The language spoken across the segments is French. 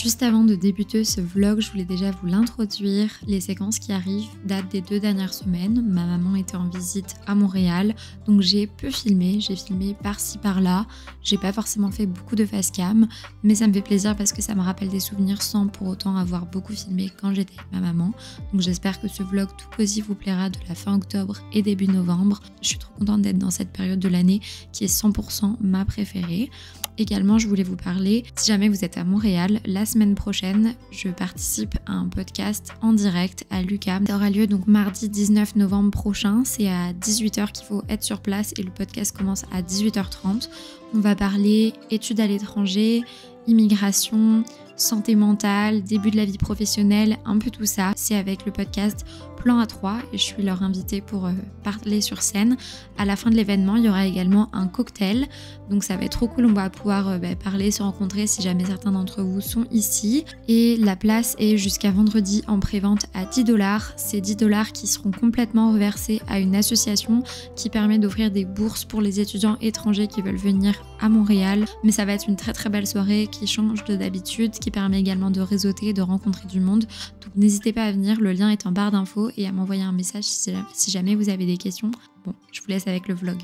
Juste avant de débuter ce vlog, je voulais déjà vous l'introduire. Les séquences qui arrivent datent des 2 dernières semaines. Ma maman était en visite à Montréal, donc j'ai peu filmé. J'ai filmé par-ci par-là. J'ai pas forcément fait beaucoup de face cam, mais ça me fait plaisir parce que ça me rappelle des souvenirs sans pour autant avoir beaucoup filmé quand j'étais avec ma maman. Donc j'espère que ce vlog tout cosy vous plaira de la fin octobre et début novembre. Je suis trop contente d'être dans cette période de l'année qui est 100% ma préférée. Également, je voulais vous parler, si jamais vous êtes à Montréal, la semaine prochaine, je participe à un podcast en direct à l'UQAM. Ça aura lieu donc mardi 19 novembre prochain, c'est à 18h qu'il faut être sur place et le podcast commence à 18h30. On va parler études à l'étranger, immigration, santé mentale, début de la vie professionnelle, un peu tout ça. C'est avec le podcast Plan A3 et je suis leur invitée pour parler sur scène. À la fin de l'événement, il y aura également un cocktail, donc ça va être trop cool. On va pouvoir parler, se rencontrer si jamais certains d'entre vous sont ici. Et la place est jusqu'à vendredi en prévente à 10$. C'est 10$ qui seront complètement reversés à une association qui permet d'offrir des bourses pour les étudiants étrangers qui veulent venir à Montréal. Mais ça va être une très très belle soirée qui change de d'habitude, qui permet également de réseauter et de rencontrer du monde. Donc n'hésitez pas à venir, le lien est en barre d'infos et à m'envoyer un message si jamais vous avez des questions. Bon, je vous laisse avec le vlog.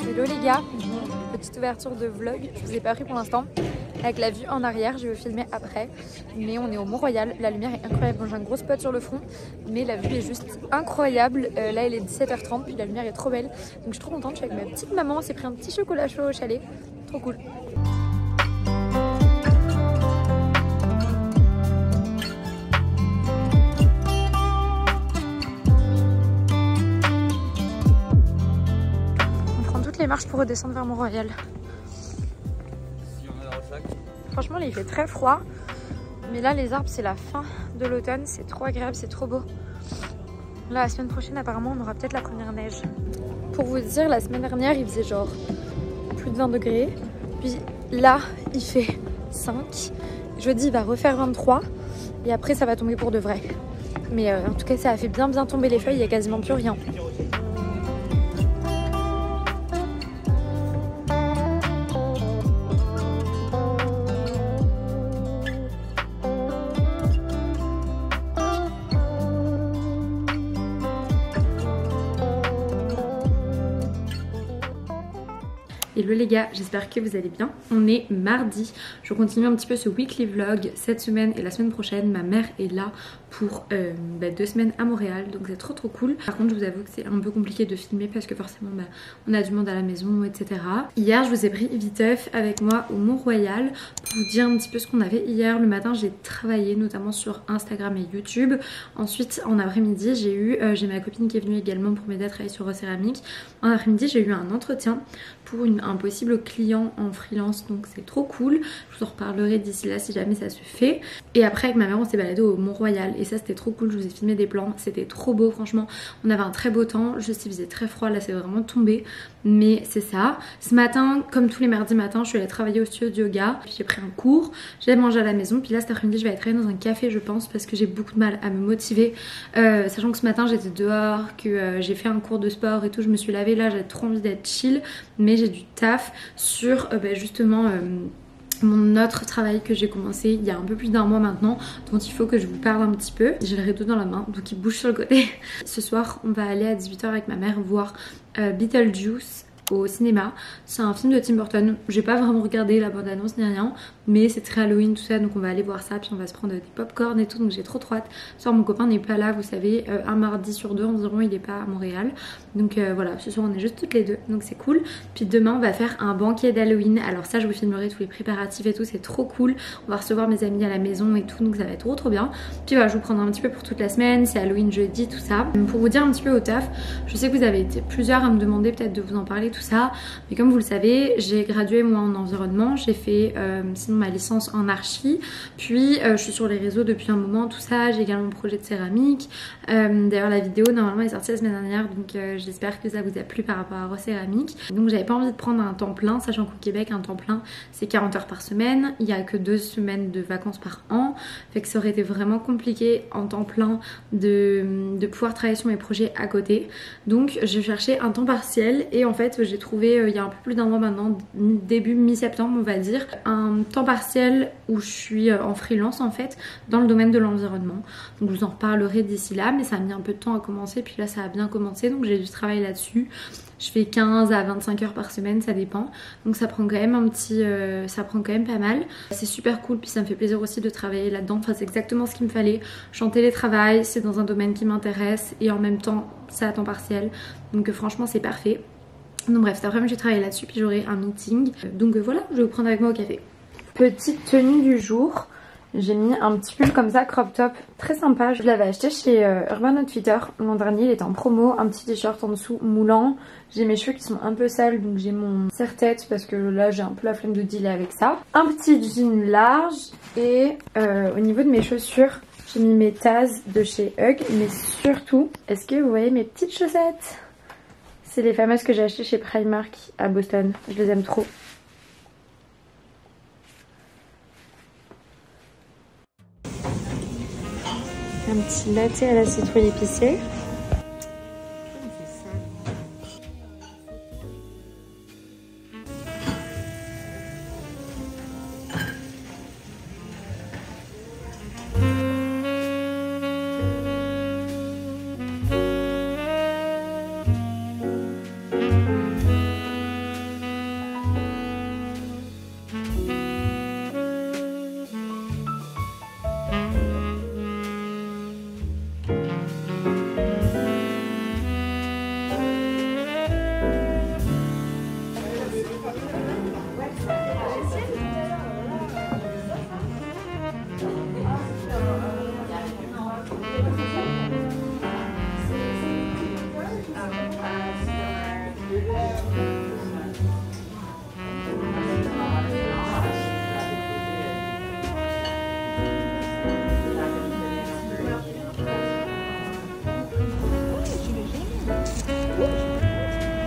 Hello les gars, petite ouverture de vlog, je vous ai pas pris pour l'instant. Avec la vue en arrière, je vais vous filmer après. Mais on est au Mont-Royal, la lumière est incroyable. Bon, j'ai un gros spot sur le front, mais la vue est juste incroyable. Là, il est 17h30, puis la lumière est trop belle. Donc je suis trop contente, je suis avec ma petite maman, on s'est pris un petit chocolat chaud au chalet. Trop cool. On prend toutes les marches pour redescendre vers Mont-Royal. Franchement, là, il fait très froid. Mais là, les arbres, c'est la fin de l'automne. C'est trop agréable, c'est trop beau. Là, la semaine prochaine, apparemment, on aura peut-être la première neige. Pour vous dire, la semaine dernière, il faisait genre plus de 20 degrés. Puis là, il fait 5. Jeudi, il va refaire 23. Et après, ça va tomber pour de vrai. Mais en tout cas, ça a fait bien tomber les feuilles. Il n'y a quasiment plus rien. Hello les gars, j'espère que vous allez bien. On est mardi, je continue un petit peu ce weekly vlog cette semaine et la semaine prochaine. Ma mère est là pour 2 semaines à Montréal, donc c'est trop cool. Par contre, je vous avoue que c'est un peu compliqué de filmer parce que forcément on a du monde à la maison, etc. Hier, je vous ai pris viteuf avec moi au Mont-Royal pour vous dire un petit peu ce qu'on avait hier. Le matin, j'ai travaillé notamment sur Instagram et YouTube. Ensuite, en après-midi, j'ai ma copine qui est venue également pour m'aider à travailler sur Céramique. En après-midi, j'ai eu un entretien pour un possible client en freelance, donc c'est trop cool. Je vous en reparlerai d'ici là si jamais ça se fait. Et après avec ma mère on s'est baladé au Mont-Royal et ça c'était trop cool. Je vous ai filmé des plans, c'était trop beau franchement. On avait un très beau temps, juste il faisait très froid, là c'est vraiment tombé, mais c'est ça. Ce matin, comme tous les mardis matins, je suis allée travailler au studio de yoga, puis j'ai pris un cours, j'ai mangé à la maison, puis là cet après-midi je vais aller travailler dans un café je pense parce que j'ai beaucoup de mal à me motiver, sachant que ce matin j'étais dehors, que j'ai fait un cours de sport et tout, je me suis lavée, là j'ai trop envie d'être chill, mais j'ai du taf sur justement mon autre travail que j'ai commencé il y a un peu plus d'1 mois maintenant, dont il faut que je vous parle un petit peu. J'ai le rideau dans la main donc il bouge sur le côté. Ce soir on va aller à 18h avec ma mère voir Beetlejuice au cinéma. C'est un film de Tim Burton, j'ai pas vraiment regardé la bande annonce ni rien, mais c'est très Halloween tout ça, donc on va aller voir ça, puis on va se prendre des popcorn et tout, donc j'ai trop hâte. Ce soir mon copain n'est pas là, vous savez, un mardi sur 2 environ il est pas à Montréal, donc voilà, ce soir on est juste toutes les deux, donc c'est cool. Puis demain on va faire un banquet d'Halloween, alors ça je vous filmerai tous les préparatifs et tout, c'est trop cool. On va recevoir mes amis à la maison et tout, donc ça va être trop bien. Puis voilà, je vous prendrai un petit peu pour toute la semaine, c'est Halloween jeudi, tout ça. Pour vous dire un petit peu au taf, je sais que vous avez été plusieurs à me demander peut-être de vous en parler tout ça, mais comme vous le savez, j'ai gradué moi en environnement, j'ai fait 6 sinon ma licence en archi. Puis je suis sur les réseaux depuis un moment, tout ça. J'ai également mon projet de céramique. D'ailleurs la vidéo normalement est sortie la semaine dernière, donc j'espère que ça vous a plu par rapport à Céramique. Donc j'avais pas envie de prendre un temps plein, sachant qu'au Québec un temps plein c'est 40 heures par semaine. Il y a que 2 semaines de vacances par an, fait que ça aurait été vraiment compliqué en temps plein de pouvoir travailler sur mes projets à côté. Donc j'ai cherché un temps partiel et en fait j'ai trouvé il y a un peu plus d'un mois maintenant, début mi-septembre on va dire, un temps partiel où je suis en freelance en fait dans le domaine de l'environnement. Donc je vous en reparlerai d'ici là, mais ça a mis un peu de temps à commencer, puis là ça a bien commencé, donc j'ai dû travailler là-dessus. Je fais 15 à 25 heures par semaine, ça dépend. Donc ça prend quand même ça prend quand même pas mal. C'est super cool, puis ça me fait plaisir aussi de travailler là-dedans. Enfin c'est exactement ce qu'il me fallait. Je suis en télétravail, c'est dans un domaine qui m'intéresse et en même temps c'est à temps partiel. Donc franchement c'est parfait. Donc bref, cet après-midi je vais travailler là-dessus, puis j'aurai un meeting. Donc voilà, je vais vous prendre avec moi au café. Petite tenue du jour. J'ai mis un petit pull comme ça, crop top, très sympa. Je l'avais acheté chez Urban Outfitter l'an dernier, il était en promo. Un petit t-shirt en dessous moulant. J'ai mes cheveux qui sont un peu sales, donc j'ai mon serre-tête parce que là j'ai un peu la flemme de dealer avec ça. Un petit jean large et au niveau de mes chaussures, j'ai mis mes Tazz de chez Hug. Mais surtout, est-ce que vous voyez mes petites chaussettes? C'est les fameuses que j'ai achetées chez Primark à Boston. Je les aime trop. Un petit latte à la citrouille épicée.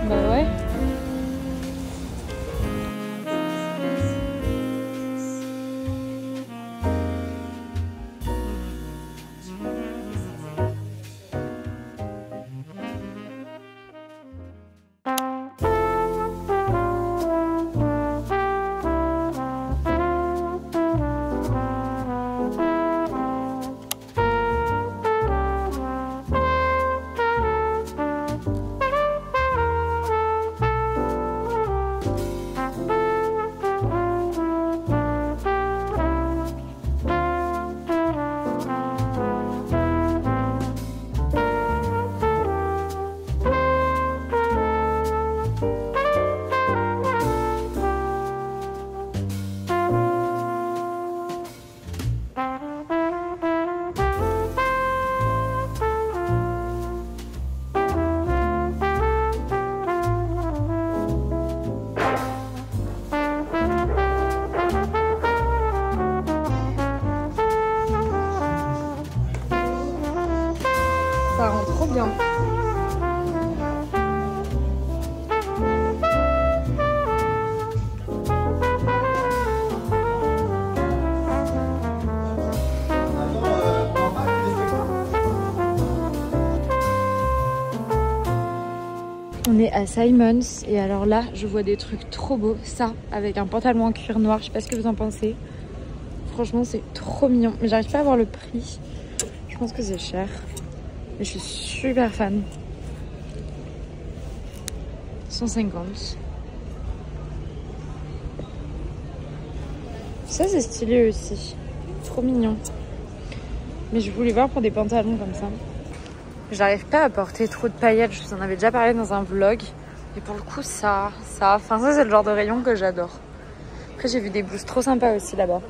Bah ouais. Ça rend trop bien. On est à Simons et alors là je vois des trucs trop beaux. Ça avec un pantalon en cuir noir, je sais pas ce que vous en pensez. Franchement c'est trop mignon, mais j'arrive pas à voir le prix. Je pense que c'est cher. Mais je suis super fan. 150. Ça c'est stylé aussi. Trop mignon. Mais je voulais voir pour des pantalons comme ça. J'arrive pas à porter trop de paillettes. Je vous en avais déjà parlé dans un vlog. Et pour le coup enfin ça c'est le genre de rayon que j'adore. Après j'ai vu des blouses trop sympas aussi là-bas.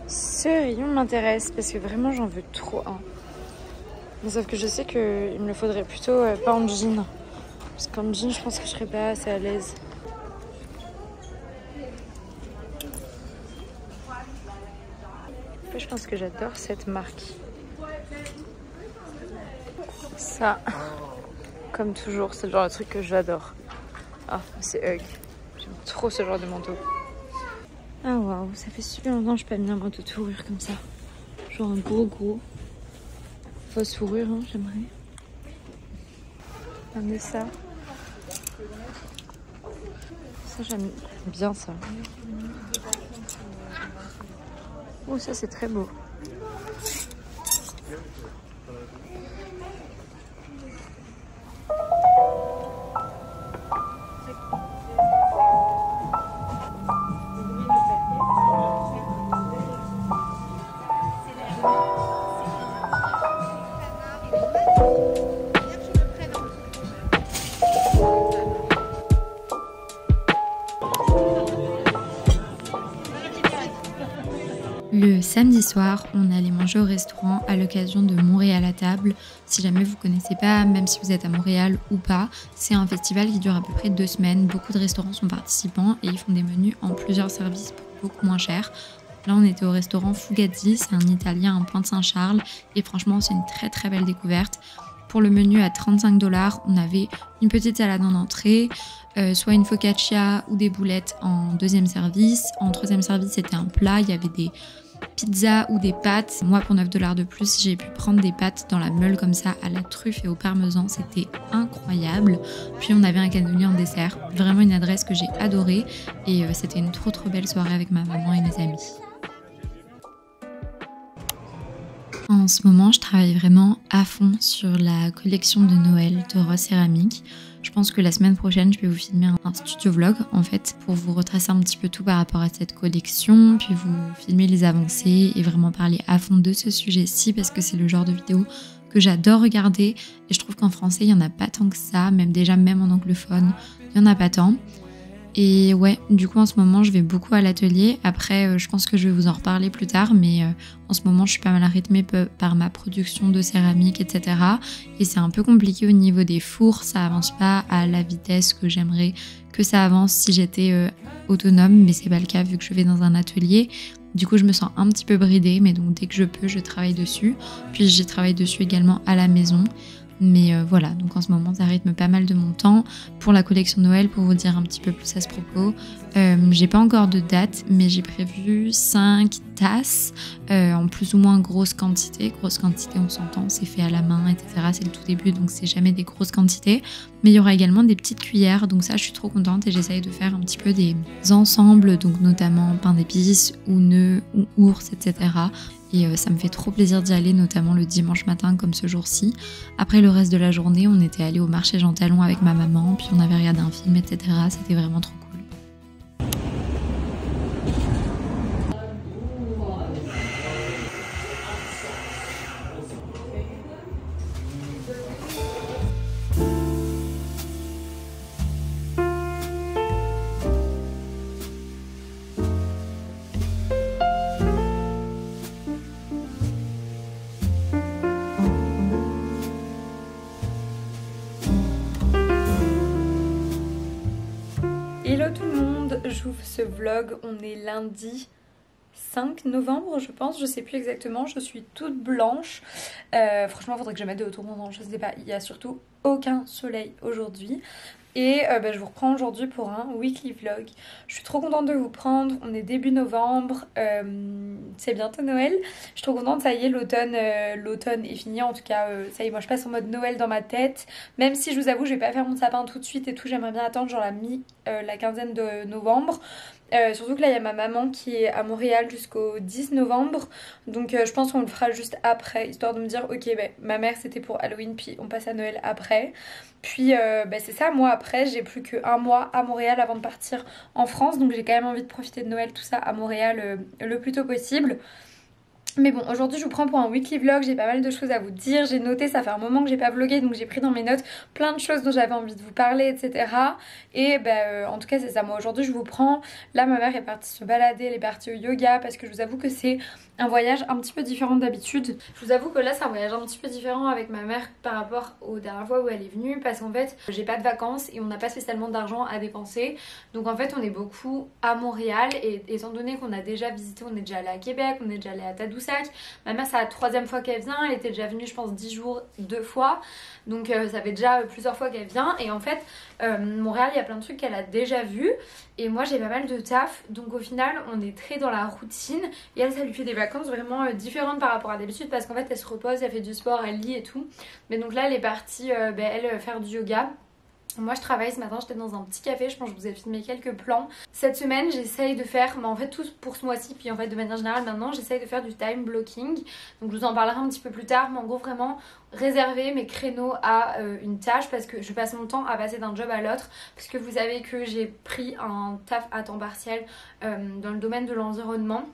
Ce rayon m'intéresse parce que vraiment j'en veux trop un. Mais sauf que je sais qu'il me le faudrait plutôt pas en jean. Parce qu'en jean je pense que je serais pas assez à l'aise. Je pense que j'adore cette marque. Ça, comme toujours, c'est le genre de truc que j'adore. Ah, c'est Hug. J'aime trop ce genre de manteau. Ah waouh, ça fait super longtemps que je n'ai pas mis un manteau de fourrure comme ça. Genre un gros fausse fourrure, hein, j'aimerais. Amener ça. Ça, j'aime bien ça. Oh, ça c'est très beau. Le samedi soir, on allait manger au restaurant à l'occasion de Montréal à table. Si jamais vous ne connaissez pas, même si vous êtes à Montréal ou pas, c'est un festival qui dure à peu près 2 semaines. Beaucoup de restaurants sont participants et ils font des menus en plusieurs services pour beaucoup moins cher. Là, on était au restaurant Fugazzi, c'est un italien en Pointe-Saint-Charles et franchement, c'est une très belle découverte. Pour le menu à 35 $, on avait une petite salade en entrée, soit une focaccia ou des boulettes en deuxième service. En troisième service, c'était un plat, il y avait des pizzas ou des pâtes. Moi, pour 9 $ de plus, j'ai pu prendre des pâtes dans la meule comme ça à la truffe et au parmesan, c'était incroyable. Puis on avait un cannoli en dessert, vraiment une adresse que j'ai adorée et c'était une trop belle soirée avec ma maman et mes amis. En ce moment, je travaille vraiment à fond sur la collection de Noël de Rose Céramique. Je pense que la semaine prochaine, je vais vous filmer un studio vlog en fait pour vous retracer un petit peu tout par rapport à cette collection, puis vous filmer les avancées et vraiment parler à fond de ce sujet-ci parce que c'est le genre de vidéo que j'adore regarder et je trouve qu'en français, il n'y en a pas tant que ça, même en anglophone, il n'y en a pas tant. Et ouais, du coup en ce moment je vais beaucoup à l'atelier. Après je pense que je vais vous en reparler plus tard, mais en ce moment je suis pas mal rythmée par ma production de céramique, etc. Et c'est un peu compliqué au niveau des fours, ça avance pas à la vitesse que j'aimerais que ça avance si j'étais autonome, mais c'est pas le cas vu que je vais dans un atelier. Du coup je me sens un petit peu bridée, mais donc dès que je peux je travaille dessus. Puis j'ai travaillé dessus également à la maison. Mais voilà, donc en ce moment ça rythme pas mal de mon temps. Pour la collection Noël, pour vous dire un petit peu plus à ce propos, j'ai pas encore de date, mais j'ai prévu 5 tasses en plus ou moins grosse quantité. Grosse quantité, on s'entend, c'est fait à la main, etc. C'est le tout début, donc c'est jamais des grosses quantités. Mais il y aura également des petites cuillères, donc ça je suis trop contente et j'essaye de faire un petit peu des ensembles, donc notamment pain d'épices ou nœuds ou ours, etc. Et ça me fait trop plaisir d'y aller, notamment le dimanche matin comme ce jour-ci. Après le reste de la journée, on était allé au marché Jean Talon avec ma maman, puis on avait regardé un film, etc. C'était vraiment trop cool. Hello tout le monde, j'ouvre ce vlog, on est lundi 5 novembre je pense, je sais plus exactement, je suis toute blanche. Franchement il faudrait que je mette de l'automontant, je sais pas, il y a surtout aucun soleil aujourd'hui. Et je vous reprends aujourd'hui pour un weekly vlog. Je suis trop contente de vous prendre, on est début novembre, c'est bientôt Noël. Je suis trop contente, ça y est, l'automne est fini, en tout cas ça y est, moi je passe en mode Noël dans ma tête. Même si je vous avoue je vais pas faire mon sapin tout de suite et tout, j'aimerais bien attendre genre la quinzaine de novembre. Surtout que là il y a ma maman qui est à Montréal jusqu'au 10 novembre. Donc je pense qu'on le fera juste après, histoire de me dire ok ma mère c'était pour Halloween puis on passe à Noël après. Puis c'est ça, moi après j'ai plus qu'un mois à Montréal avant de partir en France. Donc j'ai quand même envie de profiter de Noël tout ça à Montréal le plus tôt possible. Mais bon, aujourd'hui je vous prends pour un weekly vlog, j'ai pas mal de choses à vous dire, j'ai noté, ça fait un moment que j'ai pas vlogué, donc j'ai pris dans mes notes plein de choses dont j'avais envie de vous parler, etc. Et en tout cas c'est ça, moi aujourd'hui je vous prends, là ma mère est partie se balader, elle est partie au yoga, parce que je vous avoue que c'est un voyage un petit peu différent d'habitude. Je vous avoue que là c'est un voyage un petit peu différent avec ma mère par rapport aux dernières fois où elle est venue, parce qu'en fait j'ai pas de vacances et on n'a pas spécialement d'argent à dépenser. Donc en fait on est beaucoup à Montréal, et étant donné qu'on a déjà visité, on est déjà allé à Québec, on est déjà allé à Tadoussac, Tadoussac. Ma mère c'est la 3e fois qu'elle vient, elle était déjà venue je pense 10 jours 2 fois. Donc ça fait déjà plusieurs fois qu'elle vient. Et en fait Montréal il y a plein de trucs qu'elle a déjà vu. Et moi j'ai pas mal de taf. Donc au final on est très dans la routine. Et elle, ça lui fait des vacances vraiment différentes par rapport à d'habitude. Parce qu'en fait elle se repose, elle fait du sport, elle lit et tout. Mais donc là elle est partie elle faire du yoga. Moi je travaille ce matin, j'étais dans un petit café, je pense que je vous ai filmé quelques plans. Cette semaine j'essaye de faire, en fait tout pour ce mois-ci, puis en fait de manière générale maintenant j'essaye de faire du time blocking. Donc je vous en parlerai un petit peu plus tard, mais en gros vraiment réserver mes créneaux à une tâche parce que je passe mon temps à passer d'un job à l'autre. Parce que vous savez que j'ai pris un taf à temps partiel dans le domaine de l'environnement.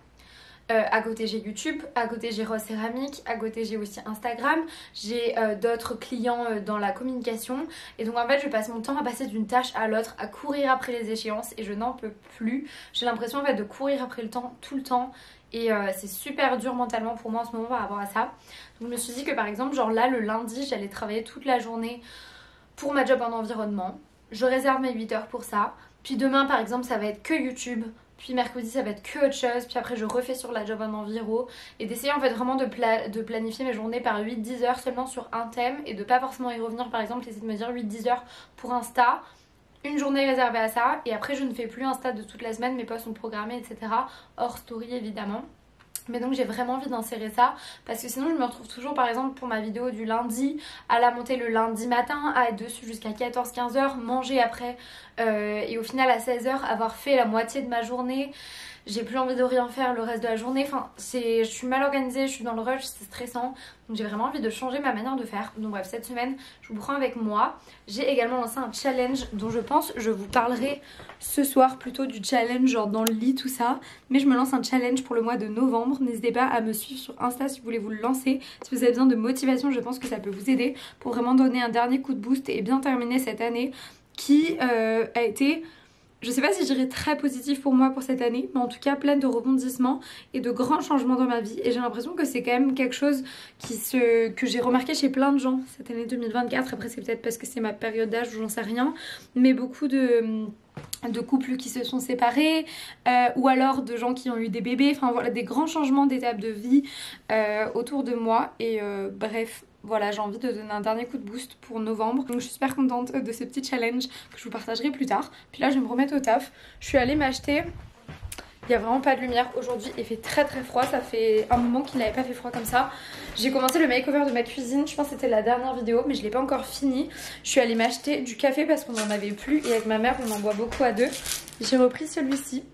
À côté j'ai YouTube, à côté j'ai Rose Céramique, à côté j'ai aussi Instagram, j'ai d'autres clients dans la communication et donc en fait je passe mon temps à passer d'une tâche à l'autre, à courir après les échéances et je n'en peux plus. J'ai l'impression en fait de courir après le temps tout le temps et c'est super dur mentalement pour moi en ce moment par rapport à ça. Donc je me suis dit que par exemple genre là le lundi j'allais travailler toute la journée pour ma job en environnement, je réserve mes 8 heures pour ça, puis demain par exemple ça va être que YouTube. Puis mercredi ça va être que autre chose, puis après je refais sur la job en enviro et d'essayer en fait vraiment de planifier mes journées par 8-10 heures seulement sur un thème et de pas forcément y revenir. Par exemple essayer de me dire 8-10 heures pour Insta, une journée réservée à ça et après je ne fais plus Insta de toute la semaine, mes posts sont programmés etc. Hors story évidemment. Mais donc j'ai vraiment envie d'insérer ça parce que sinon je me retrouve toujours par exemple pour ma vidéo du lundi à la monter le lundi matin, à être dessus jusqu'à 14-15 heures, manger après et au final à 16 heures avoir fait la moitié de ma journée. J'ai plus envie de rien faire le reste de la journée, enfin je suis mal organisée, je suis dans le rush, c'est stressant. Donc j'ai vraiment envie de changer ma manière de faire. Donc bref, cette semaine je vous prends avec moi. J'ai également lancé un challenge dont je pense je vous parlerai ce soir plutôt du challenge genre dans le lit tout ça. Mais je me lance un challenge pour le mois de novembre. N'hésitez pas à me suivre sur Insta si vous voulez vous le lancer. Si vous avez besoin de motivation, je pense que ça peut vous aider pour vraiment donner un dernier coup de boost et bien terminer cette année qui a été... Je sais pas si je dirais très positif pour moi pour cette année, mais en tout cas pleine de rebondissements et de grands changements dans ma vie. Et j'ai l'impression que c'est quand même quelque chose que j'ai remarqué chez plein de gens cette année 2024. Après c'est peut-être parce que c'est ma période d'âge ou j'en sais rien, mais beaucoup de couples qui se sont séparés ou alors de gens qui ont eu des bébés. Enfin voilà, des grands changements d'étapes de vie autour de moi et bref. Voilà, j'ai envie de donner un dernier coup de boost pour novembre. Donc je suis super contente de ce petit challenge que je vous partagerai plus tard. Puis là je vais me remettre au taf. Je suis allée m'acheter... Il n'y a vraiment pas de lumière. Aujourd'hui il fait très très froid. Ça fait un moment qu'il n'avait pas fait froid comme ça. J'ai commencé le makeover de ma cuisine. Je pense que c'était la dernière vidéo mais je ne l'ai pas encore fini. Je suis allée m'acheter du café parce qu'on n'en avait plus. Et avec ma mère on en boit beaucoup à deux. J'ai repris celui-ci.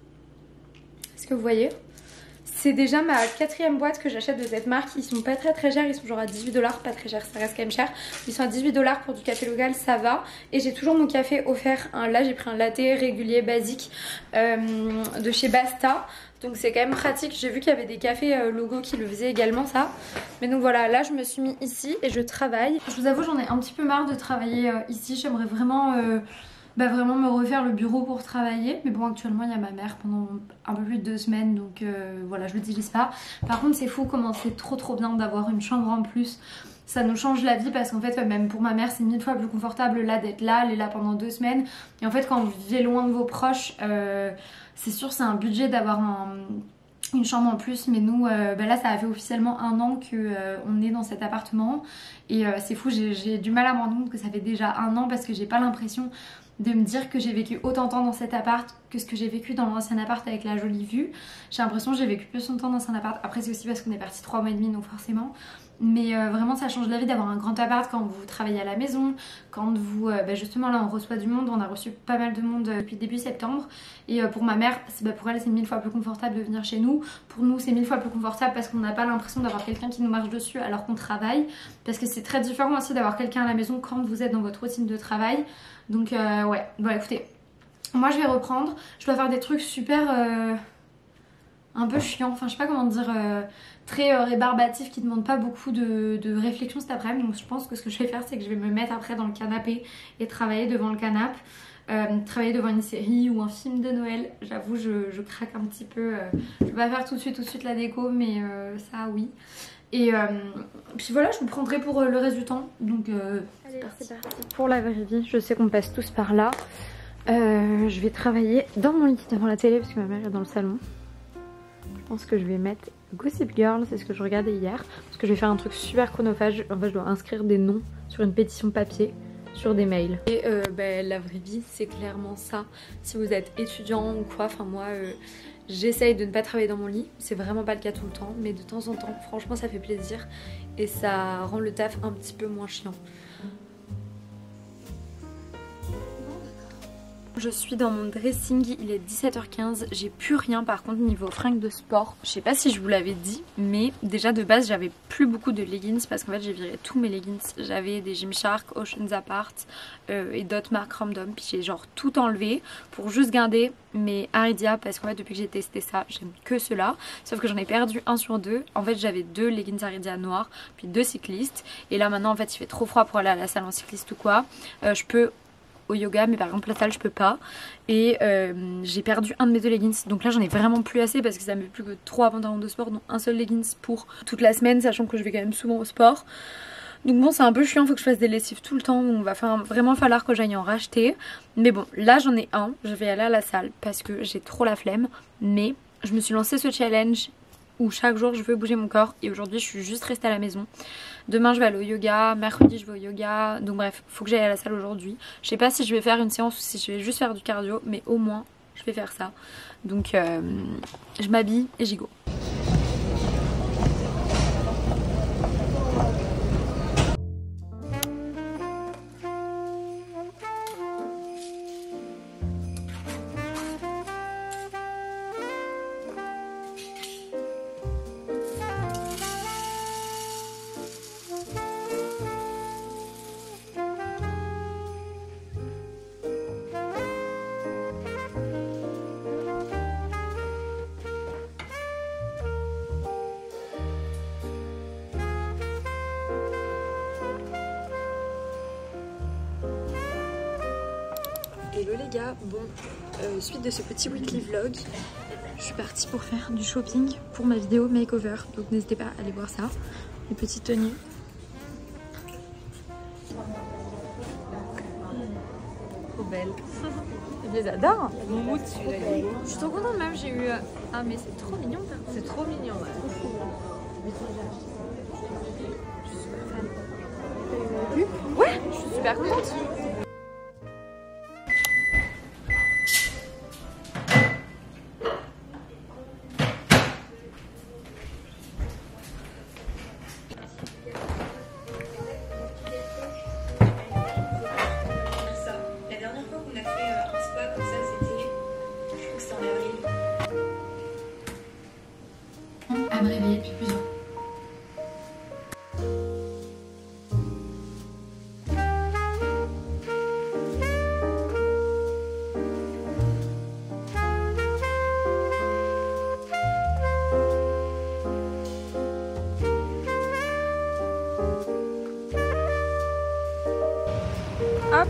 Est-ce que vous voyez ? C'est déjà ma 4e boîte que j'achète de cette marque. Ils sont pas très très chers, ils sont genre à 18$, pas très cher, ça reste quand même cher. Ils sont à 18$ pour du café local, ça va. Et j'ai toujours mon café offert. Là j'ai pris un latte régulier basique de chez Basta. Donc c'est quand même pratique. J'ai vu qu'il y avait des cafés logo qui le faisaient également ça. Mais donc voilà, là je me suis mis ici et je travaille. Je vous avoue j'en ai un petit peu marre de travailler ici. J'aimerais vraiment... vraiment me refaire le bureau pour travailler. Mais bon actuellement il y a ma mère pendant un peu plus de 2 semaines. Donc voilà, je l'utilise pas. Par contre c'est fou comment c'est trop bien d'avoir une chambre en plus. Ça nous change la vie parce qu'en fait même pour ma mère c'est 1000 fois plus confortable là d'être là. Elle est là pendant 2 semaines. Et en fait quand vous vivez loin de vos proches c'est sûr c'est un budget d'avoir une chambre en plus, mais nous là ça a fait officiellement 1 an qu'on est dans cet appartement et c'est fou, j'ai du mal à me rendre compte que ça fait déjà 1 an parce que j'ai pas l'impression de me dire que j'ai vécu autant de temps dans cet appart que ce que j'ai vécu dans l'ancien appart avec la jolie vue. J'ai l'impression que j'ai vécu plus longtemps dans un appart. Après c'est aussi parce qu'on est parti 3 mois et demi donc forcément. Mais vraiment ça change la vie d'avoir un grand appart quand vous travaillez à la maison, quand vous justement là on reçoit du monde, on a reçu pas mal de monde depuis début septembre. Et pour ma mère, pour elle c'est 1000 fois plus confortable de venir chez nous. Pour nous c'est 1000 fois plus confortable parce qu'on n'a pas l'impression d'avoir quelqu'un qui nous marche dessus alors qu'on travaille. Parce que c'est très différent aussi d'avoir quelqu'un à la maison quand vous êtes dans votre routine de travail. Donc ouais, bon écoutez, moi je vais reprendre. Je dois faire des trucs super... un peu chiant, enfin je sais pas comment dire, très rébarbatif qui demande pas beaucoup de réflexion cet après-midi. Donc je pense que ce que je vais faire c'est que je vais me mettre après dans le canapé et travailler devant le canapé. Travailler devant une série ou un film de Noël. J'avoue je craque un petit peu. Je vais pas faire tout de suite la déco mais ça oui. Et puis voilà, je vous prendrai pour le reste du temps. Donc allez, c'est parti pour la vraie vie. Je sais qu'on passe tous par là. Je vais travailler dans mon lit devant la télé parce que ma mère est dans le salon. Je pense que je vais mettre Gossip Girl, c'est ce que je regardais hier. Parce que je vais faire un truc super chronophage. En fait, je dois inscrire des noms sur une pétition papier sur des mails. Et la vraie vie, c'est clairement ça. Si vous êtes étudiant ou quoi, enfin moi, j'essaye de ne pas travailler dans mon lit. C'est vraiment pas le cas tout le temps, mais de temps en temps, franchement, ça fait plaisir. Et ça rend le taf un petit peu moins chiant. Je suis dans mon dressing, il est 17h15, j'ai plus rien par contre niveau fringues de sport. Je sais pas si je vous l'avais dit, mais déjà de base j'avais plus beaucoup de leggings parce qu'en fait j'ai viré tous mes leggings. J'avais des Gymshark, Oceans Apart et d'autres marques random, puis j'ai genre tout enlevé pour juste garder mes Aridia parce qu'en fait depuis que j'ai testé ça, j'aime que ceux-là. Sauf que j'en ai perdu un sur deux. En fait j'avais 2 leggings Aridia noirs, puis 2 cyclistes. Et là maintenant en fait il fait trop froid pour aller à la salle en cycliste ou quoi. Je peux au yoga, mais par exemple la salle je peux pas. Et j'ai perdu un de mes 2 leggings, donc là j'en ai vraiment plus assez parce que ça me fait plus que 3 pantalons de sport, dont un seul leggings pour toute la semaine, sachant que je vais quand même souvent au sport. Donc bon, c'est un peu chiant, faut que je fasse des lessives tout le temps, on va vraiment falloir que j'aille en racheter. Mais bon, là j'en ai un, je vais aller à la salle parce que j'ai trop la flemme. Mais je me suis lancé ce challenge où chaque jour je veux bouger mon corps, et aujourd'hui je suis juste restée à la maison. Demain je vais aller au yoga, mercredi je vais au yoga, donc bref, faut que j'aille à la salle aujourd'hui. Je sais pas si je vais faire une séance ou si je vais juste faire du cardio, mais au moins je vais faire ça. Donc je m'habille et j'y go. Hello les gars, bon, suite de ce petit weekly vlog, je suis partie pour faire du shopping pour ma vidéo makeover, donc n'hésitez pas à aller voir ça, les petites tenues. Trop belle. Je les adore. Je suis trop contente même, j'ai eu... Ah mais c'est trop mignon par contre. C'est trop mignon, ouais. Je suis super fan. Ouais, je suis super contente. À me réveiller depuis plusieurs. Hop.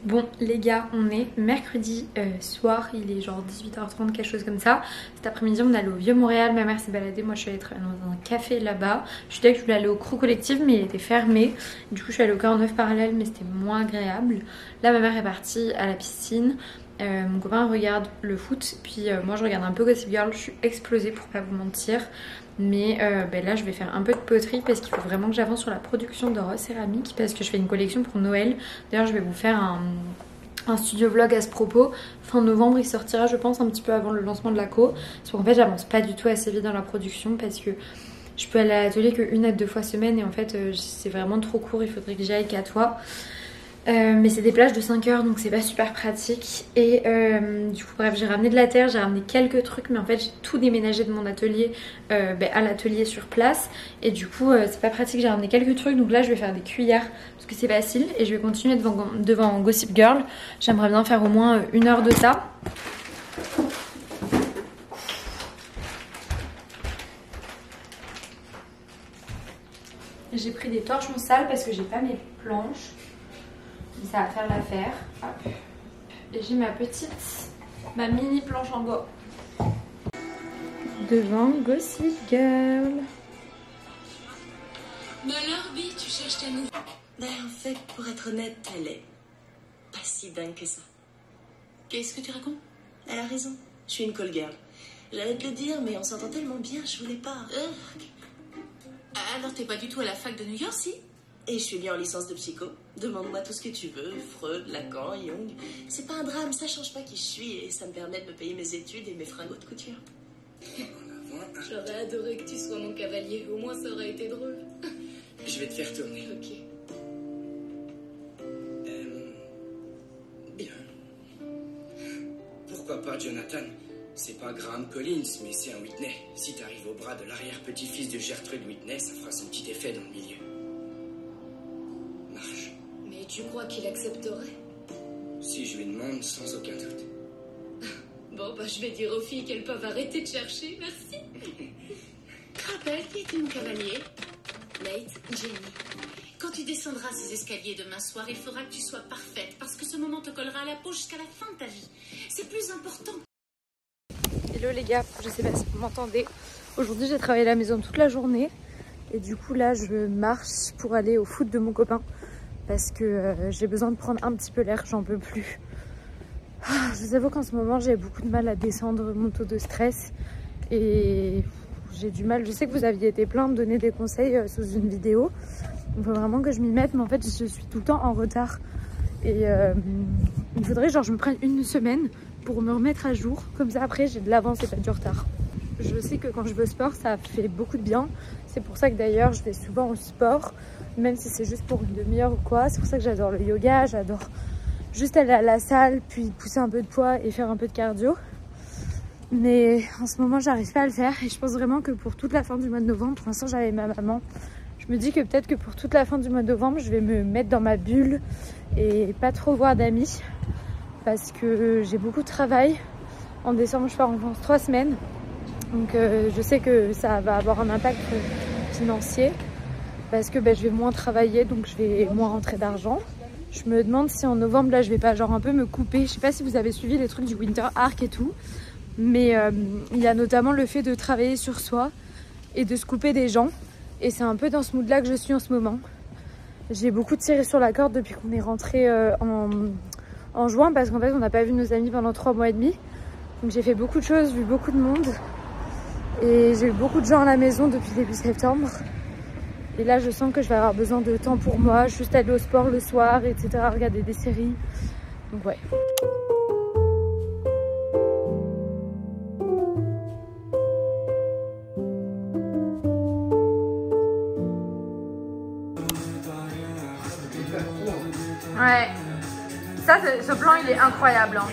Bon les gars, on est mercredi soir, il est genre 18h30, quelque chose comme ça. Cet après-midi on est allé au Vieux-Montréal, ma mère s'est baladée, moi je suis allée travailler dans un café là-bas. Je suis dit que je voulais aller au Crew Collective mais il était fermé. Du coup je suis allée au 49 Parallèle mais c'était moins agréable. Là ma mère est partie à la piscine. Mon copain regarde le foot, puis moi je regarde un peu Gossip Girl, je suis explosée pour pas vous mentir. Mais là je vais faire un peu de poterie parce qu'il faut vraiment que j'avance sur la production de rose céramique parce que je fais une collection pour Noël. D'ailleurs je vais vous faire un studio vlog à ce propos. Fin novembre il sortira je pense un petit peu avant le lancement de la co. Parce qu'en fait j'avance pas du tout assez vite dans la production parce que je peux aller à l'atelier que 1 à 2 fois semaine et en fait c'est vraiment trop court, il faudrait que j'y aille 4 fois. Mais c'est des plages de 5 heures donc c'est pas super pratique. Et du coup bref, j'ai ramené de la terre, j'ai ramené quelques trucs, mais en fait j'ai tout déménagé de mon atelier à l'atelier sur place. Et du coup c'est pas pratique, j'ai ramené quelques trucs. Donc là je vais faire des cuillères parce que c'est facile. Et je vais continuer devant Gossip Girl. J'aimerais bien faire au moins 1 heure de ça. J'ai pris des torchons sales parce que j'ai pas mes planches. Ça va faire l'affaire. Et j'ai ma mini planche en bois. Devant Gossip Girl. Mais alors, Bi, tu cherches ta nouvelle? Ben, en fait, pour être honnête, elle est pas si dingue que ça. Qu'est-ce que tu racontes? Elle a raison. Je suis une call girl. J'allais te le dire, mais on s'entend tellement bien, je voulais pas. Alors, t'es pas du tout à la fac de New York, si? Et je suis bien en licence de psycho. Demande-moi tout ce que tu veux. Freud, Lacan, Jung. C'est pas un drame, ça change pas qui je suis et ça me permet de me payer mes études et mes fringues de couture. J'aurais adoré que tu sois mon cavalier. Au moins, ça aurait été drôle. Je vais te faire tourner. Ok. Bien. Pourquoi pas Jonathan? C'est pas Graham Collins, mais c'est un Whitney. Si t'arrives au bras de l'arrière-petit-fils de Gertrude Whitney, ça fera son petit effet dans le milieu. Marche. Mais tu crois qu'il accepterait? Si je lui demande, sans aucun doute. Bon, bah, je vais dire aux filles qu'elles peuvent arrêter de chercher, merci. Rappelle qui est mon cavalier? Nate, Jenny. Quand tu descendras ces escaliers demain soir, il faudra que tu sois parfaite, parce que ce moment te collera à la peau jusqu'à la fin de ta vie. C'est plus important. Hello les gars, je sais pas si vous m'entendez. Aujourd'hui j'ai travaillé à la maison toute la journée. Et du coup là je marche pour aller au foot de mon copain. Parce que j'ai besoin de prendre un petit peu l'air, j'en peux plus. Je vous avoue qu'en ce moment j'ai beaucoup de mal à descendre mon taux de stress. Et j'ai du mal, je sais que vous aviez été plein de donner des conseils sous une vidéo. Il faut vraiment que je m'y mette, mais en fait je suis tout le temps en retard. Et il faudrait genre je me prenne 1 semaine pour me remettre à jour. Comme ça après j'ai de l'avance et pas du retard. Je sais que quand je vais au sport ça fait beaucoup de bien. C'est pour ça que d'ailleurs je vais souvent au sport. Même si c'est juste pour 1 demi-heure ou quoi. C'est pour ça que j'adore le yoga. J'adore juste aller à la salle, puis pousser un peu de poids et faire un peu de cardio. Mais en ce moment j'arrive pas à le faire. Et je pense vraiment que pour toute la fin du mois de novembre, pour l'instant j'avais ma maman. Je me dis que peut-être que pour toute la fin du mois de novembre, je vais me mettre dans ma bulle et pas trop voir d'amis. Parce que j'ai beaucoup de travail. En décembre, je pars en vacances 3 semaines. Donc je sais que ça va avoir un impact financier. Parce que je vais moins travailler, donc je vais moins rentrer d'argent. Je me demande si en novembre, là, je vais pas genre un peu me couper. Je sais pas si vous avez suivi les trucs du Winter Arc et tout. Mais il y a notamment le fait de travailler sur soi et de se couper des gens. Et c'est un peu dans ce mood-là que je suis en ce moment. J'ai beaucoup tiré sur la corde depuis qu'on est rentré en juin. Parce qu'en fait, on n'a pas vu nos amis pendant 3 mois et demi. Donc j'ai fait beaucoup de choses, vu beaucoup de monde. Et j'ai eu beaucoup de gens à la maison depuis début septembre. Et là, je sens que je vais avoir besoin de temps pour moi, juste aller au sport le soir, etc., regarder des séries. Donc ouais. Ouais. Ça, ce plan, il est incroyable. Hein.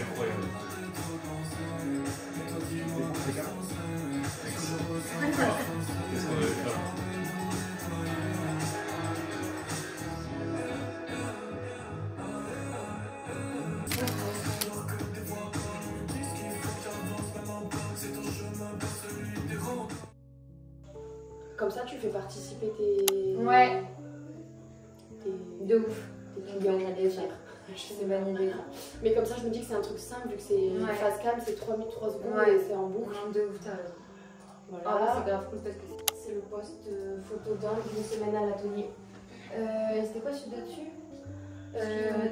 Comme ça, tu fais participer tes... Ouais. De ouf. Tes clients, j'allais dire. Je sais pas ni idée. Mais comme ça, je me dis que c'est un truc simple, vu que c'est face cam, c'est 3 minutes, 3 secondes et c'est en boucle. De ouf, t'as raison. Voilà. C'est grave cool parce que c'est le post photo d'un d'une semaine à l'atelier. C'était quoi celui dessus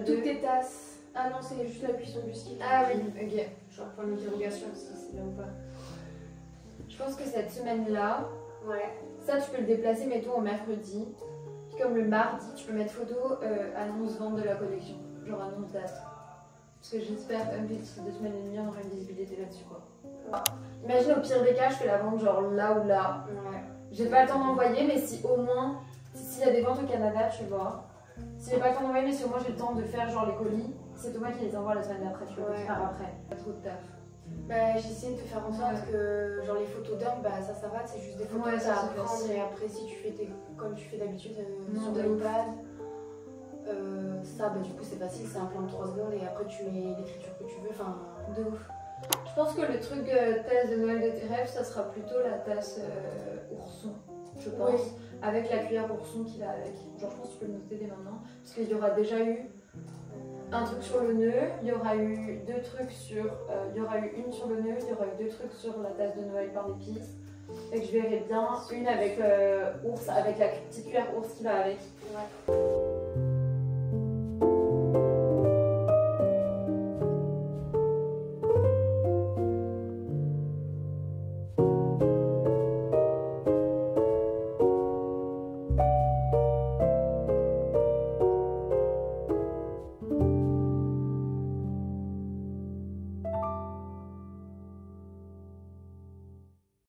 toutes tes tasses. Ah non, c'est juste la cuisson du ski. Ah oui, ok. Genre point d'interrogation, si c'est là ou pas. Je pense que cette semaine-là, Ouais. ça tu peux le déplacer, mettons au mercredi. Puis comme le mardi, tu peux mettre photo annonce vente de la collection. Genre annonce date. Parce que j'espère même que d'ici 2 semaines et demie, on aura une visibilité là-dessus quoi. Imagine au pire des cas, je fais la vente genre là ou là. Ouais. J'ai pas le temps d'envoyer, mais si au moins, s'il y a des ventes au Canada, tu vois, Si j'ai pas le temps d'envoyer, mais si au moins j'ai le temps de faire genre les colis, c'est Thomas qui les envoie la semaine d'après, tu vois, Ouais. faire après. Pas trop de taf. Bah, j'essaie de faire en sorte que genre les photos d'hommes, bah ça va, c'est juste des photos Ouais, que ça, t'as à c'est prendre facile. et après si tu fais comme tu fais d'habitude Non, sur de l'iPad, ça bah du coup c'est facile, c'est un plan de 3 secondes et après tu mets l'écriture que tu veux, enfin De ouf. Je pense que le truc tasse de Noël de tes rêves, ça sera plutôt la tasse ourson, je pense. Oui. Avec la cuillère ourson qui va avec. Genre, je pense que tu peux le noter dès maintenant. Parce qu'il y aura déjà eu un truc sur le nœud, il y aura eu deux trucs sur. Il y aura eu une sur le nœud, il y aura eu deux trucs sur la tasse de Noël par l'épice. Et que je verrai bien une avec ours, avec la petite cuillère ours qui va avec. ouais.